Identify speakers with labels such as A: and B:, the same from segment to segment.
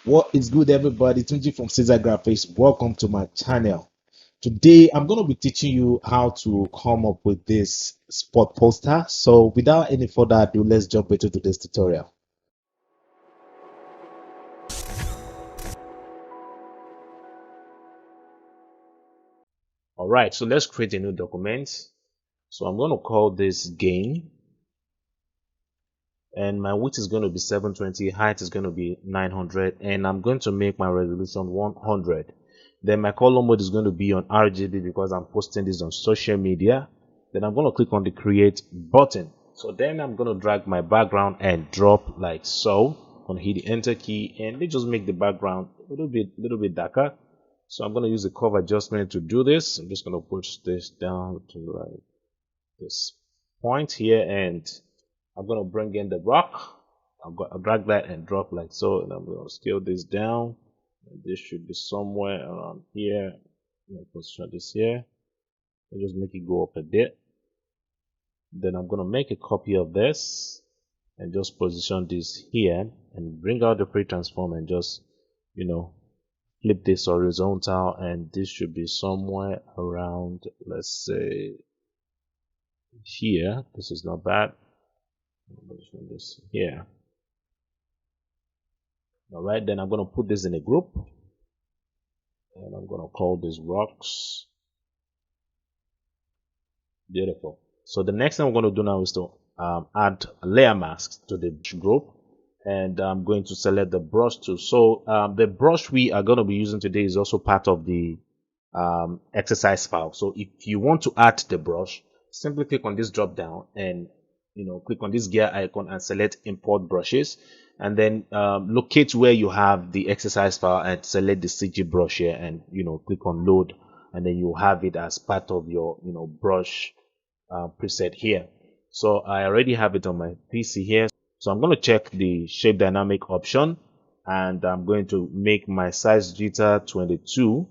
A: What is good, everybody? Tunji from Ceasar Graphix. Welcome to my channel. Today, I'm going to be teaching you how to come up with this spot poster. So, without any further ado, let's jump into today's tutorial. All right, so let's create a new document. So, I'm going to call this game, and my width is going to be 720, height is going to be 900, and I'm going to make my resolution 100. Then my color mode is going to be on RGB because I'm posting this on social media. Then I'm going to click on the create button. So then I'm going to drag my background and drop like so. I'm going to hit the enter key and let's just make the background a little bit darker. So I'm going to use the curve adjustment to do this. I'm just going to push this down to like this point here, and I'm going to bring in the rock. I'll drag that and drop like so, and I'm going to scale this down. And this should be somewhere around here. I'm going to position this here. I'll just make it go up a bit. Then I'm going to make a copy of this and just position this here and bring out the pre-transform and just, flip this horizontal, and this should be somewhere around, let's say, here. This is not bad. Position this here. All right, then I'm going to put this in a group, and I'm going to call this rocks. Beautiful. So the next thing I'm going to do now is to add layer masks to the group, and I'm going to select the brush tool. So the brush we are going to be using today is also part of the exercise file. So if you want to add the brush, simply click on this drop down and click on this gear icon and select import brushes, and then locate where you have the exercise file and select the CG brush here, and click on load, and then you have it as part of your brush preset here. So I already have it on my PC here. So I'm going to check the shape dynamic option, and I'm going to make my size jitter 22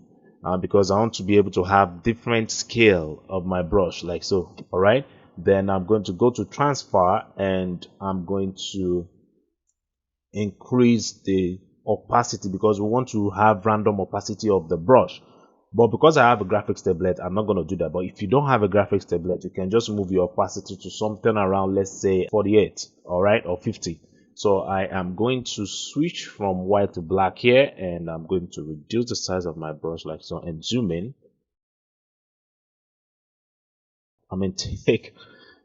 A: because I want to be able to have different scale of my brush like so. All right, then I'm going to go to transfer, and I'm going to increase the opacity because we want to have random opacity of the brush. But because I have a graphics tablet, I'm not going to do that. But if you don't have a graphics tablet, you can just move your opacity to something around, let's say 48, all right, or 50. So I am going to switch from white to black here, and I'm going to reduce the size of my brush like so and zoom in. I'm going to take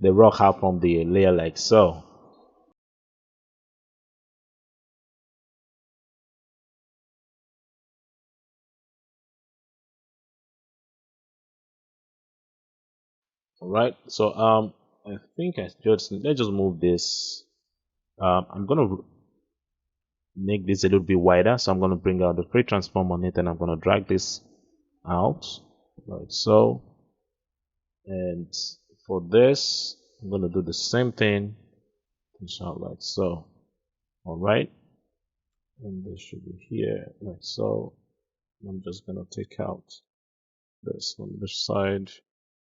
A: the rock out from the layer like so. All right, so I think let's just move this. I'm gonna make this a little bit wider, so I'm gonna bring out the free transform on it, and I'm gonna drag this out like so. And for this, I'm gonna do the same thing, push out like so. All right, and this should be here like so. I'm just gonna take out this on this side.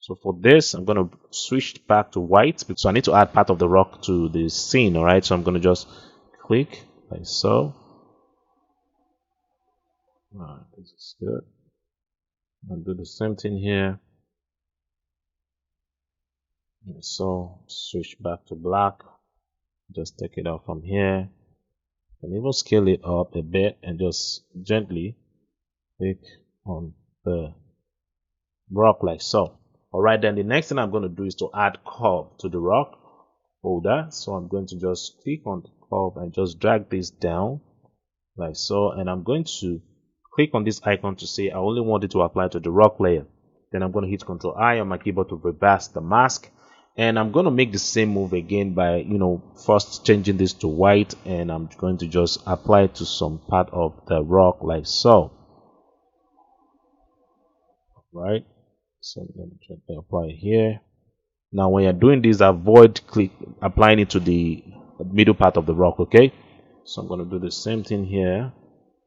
A: So for this, I'm going to switch back to white. So I need to add part of the rock to the scene, all right? So I'm going to just click like so. All right, this is good. I'll do the same thing here. And so switch back to black. Just take it out from here. And even scale it up a bit and just gently click on the rock like so. All right, then the next thing I'm going to do is to add curve to the rock folder. So I'm going to just click on the curve and just drag this down like so, and I'm going to click on this icon to say I only want it to apply to the rock layer. Then I'm going to hit Ctrl I on my keyboard to reverse the mask, and I'm going to make the same move again by first changing this to white, and I'm going to just apply it to some part of the rock like so. Right, so let me try to apply it here. Now when you're doing this, avoid applying it to the middle part of the rock, okay? So I'm going to do the same thing here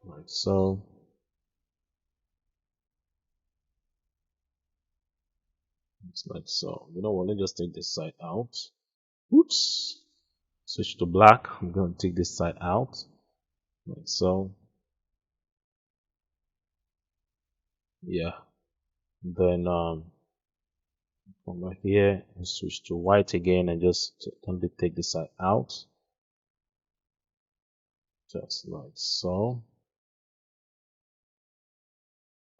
A: like so. It's like so. You know what, let's just take this side out. Oops, switch to black. I'm going to take this side out like so. Yeah. Then come back here and switch to white again and just only take the side out. Just like so.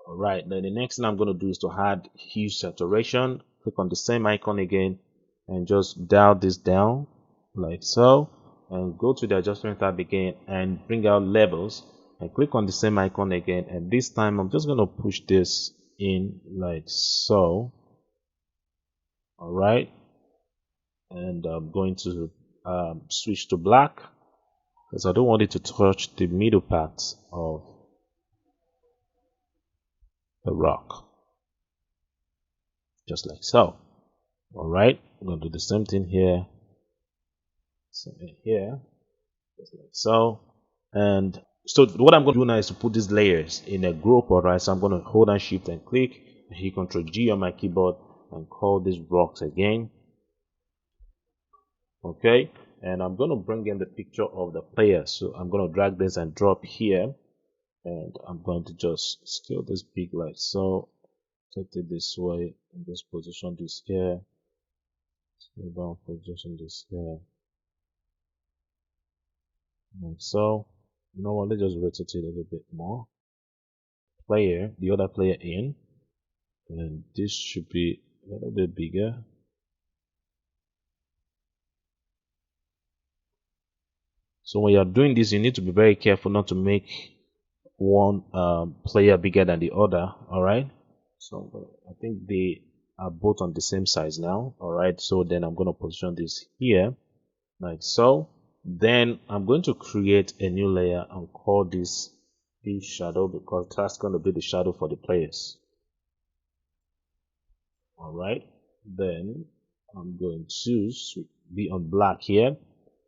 A: Alright, then the next thing I'm going to do is to add hue saturation. Click on the same icon again and just dial this down like so, and go to the adjustment tab again and bring out levels and click on the same icon again, and this time I'm just going to push this in like so. Alright, and I'm going to switch to black because I don't want it to touch the middle part of the rock, just like so. Alright, I'm going to do the same thing here, just like so. And so what I'm going to do now is to put these layers in a group. Alright, so I'm going to hold down shift and click and hit Ctrl G on my keyboard and call these rocks again. Okay, and I'm going to bring in the picture of the player, so I'm going to drag this and drop here, and I'm going to just scale this big like so, take it this way and just position this here, scale down, position this here like so. You know what, let's just rotate it a little bit more. Player, the other player in, and this should be a little bit bigger. So when you're doing this, you need to be very careful not to make one player bigger than the other. All right, so I think they are both on the same size now. All right, so then I'm going to position this here like so. Then I'm going to create a new layer and call this shadow, because that's going to be the shadow for the players. All right, then I'm going to be on black here,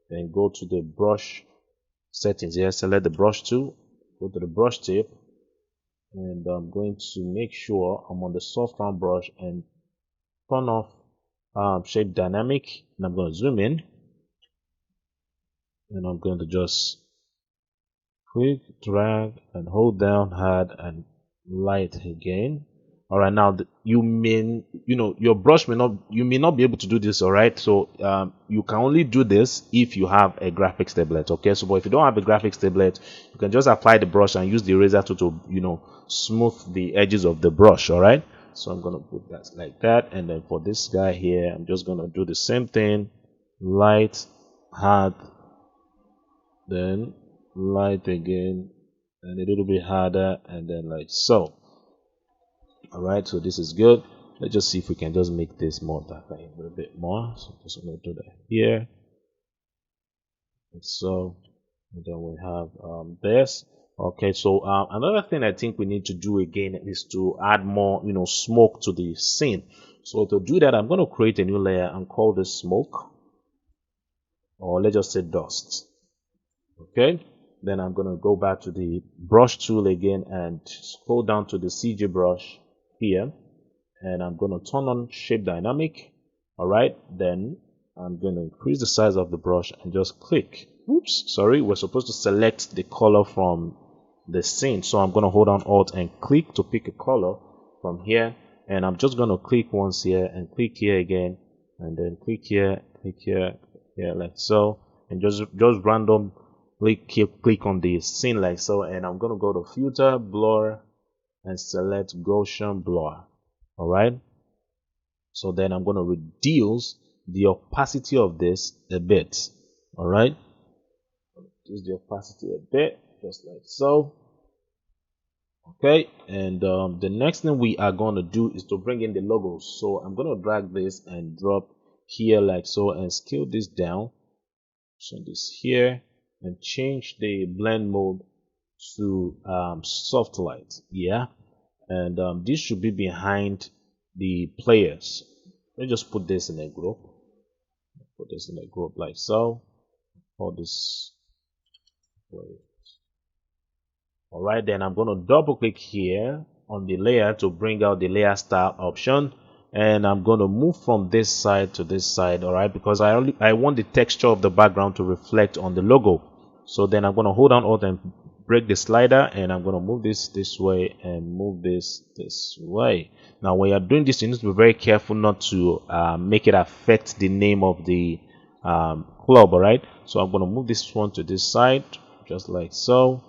A: then go to the brush settings here, select the brush tool, go to the brush tip, and I'm going to make sure I'm on the soft round brush and turn off shape dynamic, and I'm going to zoom in, and I'm going to just click, drag, and hold down hard and light again. All right, now you know, your brush may not, you may not be able to do this. All right, so you can only do this if you have a Graphix tablet. Okay, so but if you don't have a Graphix tablet, you can just apply the brush and use the eraser tool to, you know, smooth the edges of the brush. All right, so I'm gonna put that like that, and then for this guy here, I'm just gonna do the same thing, light, hard, then light again, and a little bit harder, and then like so. All right, so this is good. Let's just see if we can just make this more darker a little bit more. So I'm just going to do that here like so, and then we have this. Okay, so another thing I think we need to do again is to add more, you know, smoke to the scene. So to do that, I'm going to create a new layer and call this smoke, or let's just say dust. Okay, then I'm going to go back to the brush tool again and scroll down to the CG brush here, and I'm going to turn on shape dynamic. All right, then I'm going to increase the size of the brush and just click. Oops, sorry, we're supposed to select the color from the scene, so I'm going to hold down Alt and click to pick a color from here, and I'm just going to click once here and click here again, and then click here, like so, and just randomly click on the scene like so, and I'm going to go to filter, blur, and select Gaussian blur. All right, so then I'm going to reduce the opacity of this a bit. All right, reduce the opacity a bit, just like so. Okay, and the next thing we are going to do is to bring in the logos. So I'm going to drag this and drop here like so, and scale this down, so this here, and change the blend mode to soft light. Yeah, and this should be behind the players. Let's just put this in a group. Put this in a group like so. All this players. All right, then I'm going to double click here on the layer to bring out the layer style option, and I'm going to move from this side to this side. All right, because I want the texture of the background to reflect on the logo. So then I'm going to hold down Alt and break the slider, and I'm going to move this way and move this way. Now when you're doing this, you need to be very careful not to make it affect the name of the club. All right, so I'm going to move this one to this side just like so,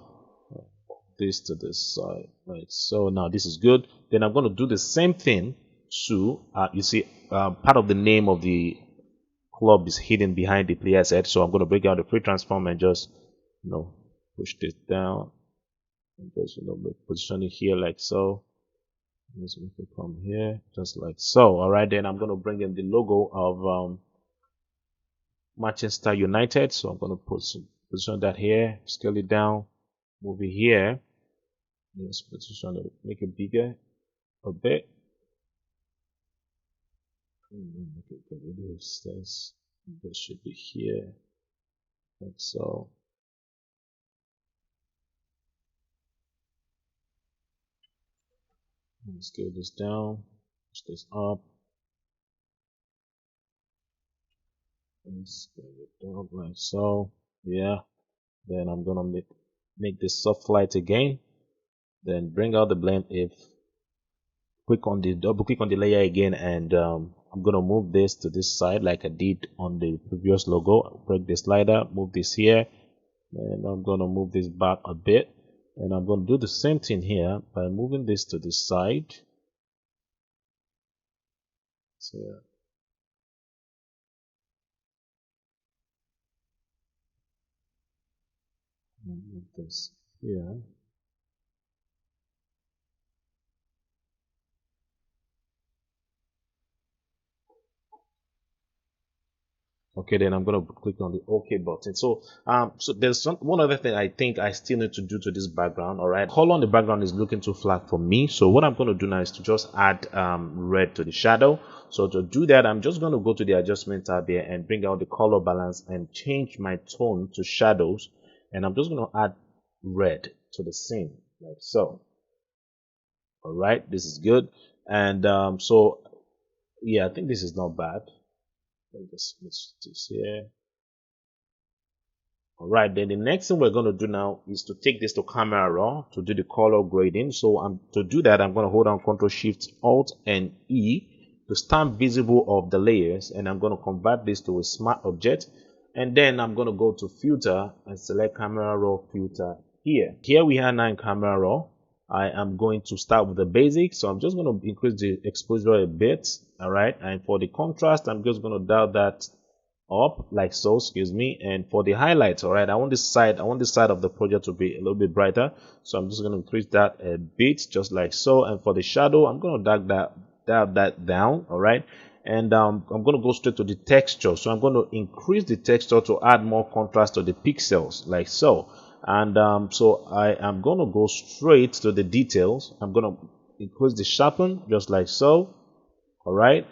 A: this to this side like so. Now this is good. Then I'm going to do the same thing to you see part of the name of the club is hidden behind the player's head, so I'm going to break out the free transform and just push this down and just position it here like so. Let's make it come here just like so. All right, then I'm going to bring in the logo of Manchester United, so I'm going to position that here, scale it down, move it here. Let's position it, make it bigger a bit. Make it a little distance. This should be here like so. Scale this down, push this up, and scale it down like so. Yeah. Then I'm gonna make this soft light again. Then bring out the blend if double click on the layer again, and I'm gonna move this to this side like I did on the previous logo. Break the slider, move this here, and I'm gonna move this back a bit, and I'm gonna do the same thing here by moving this to this side. So move this here. Okay, then I'm gonna click on the OK button. So there's one other thing I think I still need to do to this background. All right, color on the background is looking too flat for me. So what I'm gonna do now is to just add red to the shadow. So to do that, I'm just gonna go to the adjustment tab here and bring out the color balance and change my tone to shadows. And I'm just gonna add red to the scene like so. All right, this is good. And so yeah, I think this is not bad. Let me just switch this here. Alright, then the next thing we're going to do now is to take this to camera raw to do the color grading. So to do that, I'm going to hold down Ctrl Shift Alt and E to stamp visible of the layers, and I'm going to convert this to a smart object. And then I'm going to go to filter and select camera raw filter here. Here we are now in camera raw. I am going to start with the basic, so I'm just going to increase the exposure a bit. All right, and for the contrast, I'm just going to dial that up like so, excuse me. And for the highlights, all right, I want this side of the project to be a little bit brighter, so I'm just going to increase that a bit just like so. And for the shadow, I'm going to dial that down. All right, and I'm going to go straight to the texture, so I'm going to increase the texture to add more contrast to the pixels like so. And so I am going to go straight to the details. I'm going to increase the sharpen just like so. All right,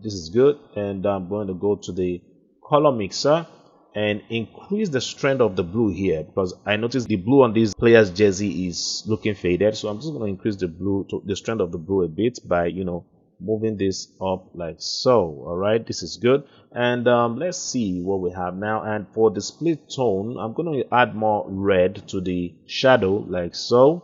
A: this is good. And I'm going to go to the color mixer and increase the strength of the blue here, because I noticed the blue on this player's jersey is looking faded. So I'm just going to increase the strength of the blue a bit by moving this up like so. All right, this is good. And let's see what we have now. And for the split tone, I'm going to add more red to the shadow like so.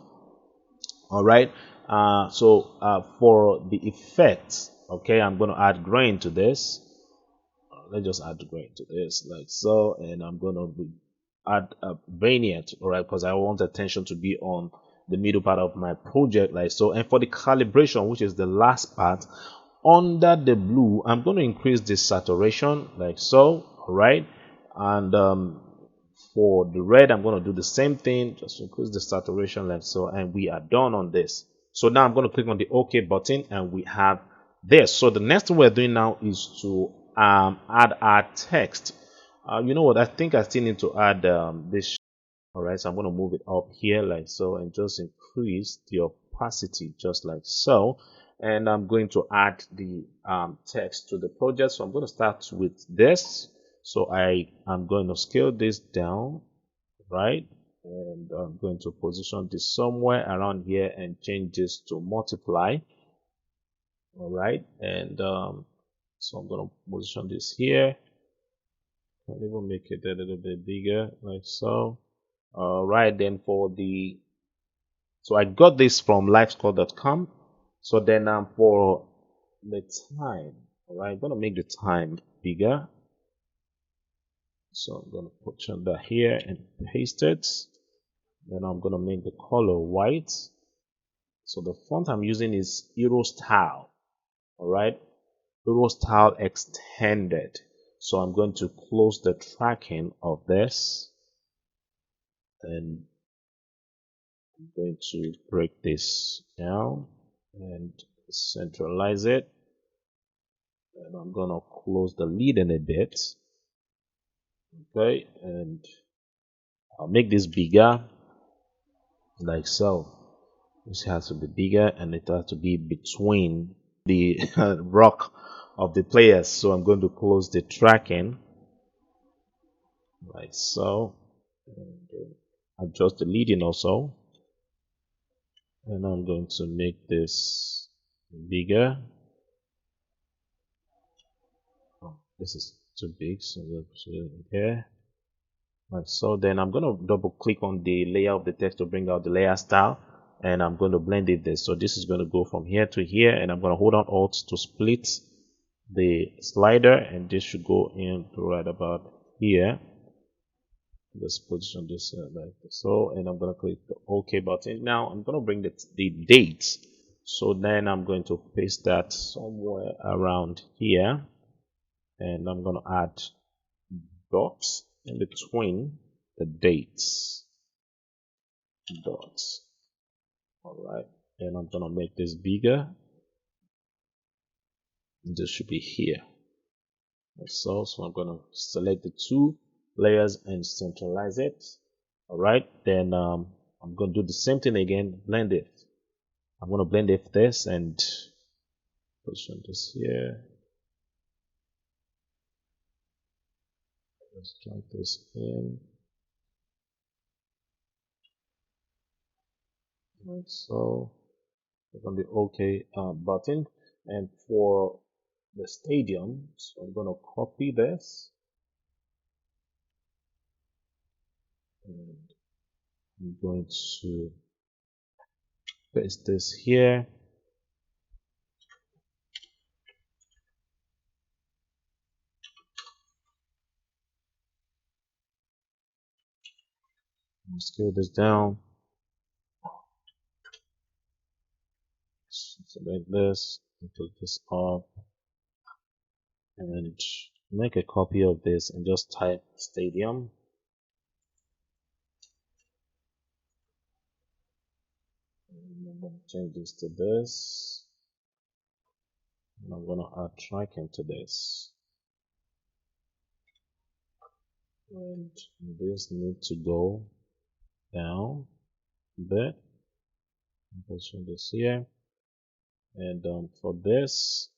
A: All right, for the effect, okay, I'm going to add grain to this. Let's just add grain to this like so, and I'm going to add a vignette, all right, because I want attention to be on the middle part of my project like so. And for the calibration, which is the last part, under the blue, I'm going to increase the saturation like so. All right, and for the red, I'm going to do the same thing, just increase the saturation like so, and we are done on this. So now I'm going to click on the OK button, and we have this. So the next thing we're doing now is to add our text. You know what, I think I still need to add this. All right, so I'm going to move it up here like so, and just increase the opacity just like so. And I'm going to add the text to the project. So I'm going to start with this. So I am going to scale this down, right? And I'm going to position this somewhere around here and change this to multiply. All right, and so I'm going to position this here. I'll even make it a little bit bigger like so. All right, then so I got this from livescore.com. So then for the time, all right, I'm gonna make the time bigger. So I'm gonna put that here and paste it. Then I'm gonna make the color white. So the font I'm using is Eurostyle. All right, Eurostyle extended. So I'm going to close the tracking of this, and I'm going to break this down and centralize it. And I'm gonna close the lid in a bit. Okay, and I'll make this bigger, like so. This has to be bigger, and it has to be between the rock of the players. So I'm going to close the tracking, like so, and adjust the leading also. And I'm going to make this bigger. Oh, this is too big, so we'll put it here. Like so. Then I'm going to double click on the layer of the text to bring out the layer style, and I'm going to blend it this. So this is going to go from here to here, and I'm going to hold on Alt to split the slider, and this should go in to right about here. Let's position this like so, and I'm going to click the OK button. Now I'm going to bring the date. So then I'm going to paste that somewhere around here, and I'm going to add dots in between the dates. Dots. All right, and I'm going to make this bigger. This should be here. Like so. So I'm going to select the two layers and centralize it. All right, then I'm going to do the same thing again. Blend it. I'm going to blend it this and position this here. Let's drag this in. Like so. Click on the OK button, and for the stadium, so I'm going to copy this, and I'm going to paste this here. Scale this down. Select this, put this up, and make a copy of this and just type stadium. And I'm going to change this to this, and I'm going to add tracking to this, and this needs to go down a bit. Position this here, and for this,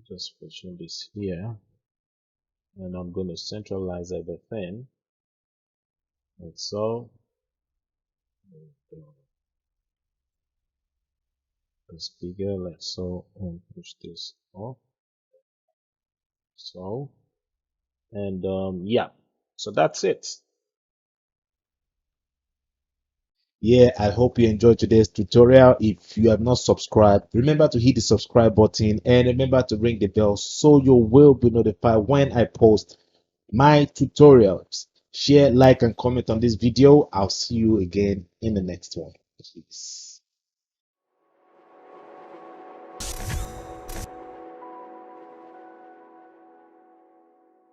A: just position this here, and I'm going to centralize everything like so. This bigger like so, and push this off so, and yeah, so that's it. Yeah, I hope you enjoyed today's tutorial. If you have not subscribed, remember to hit the subscribe button and remember to ring the bell so you will be notified when I post my tutorials. Share, like, and comment on this video. I'll see you again in the next one. Peace.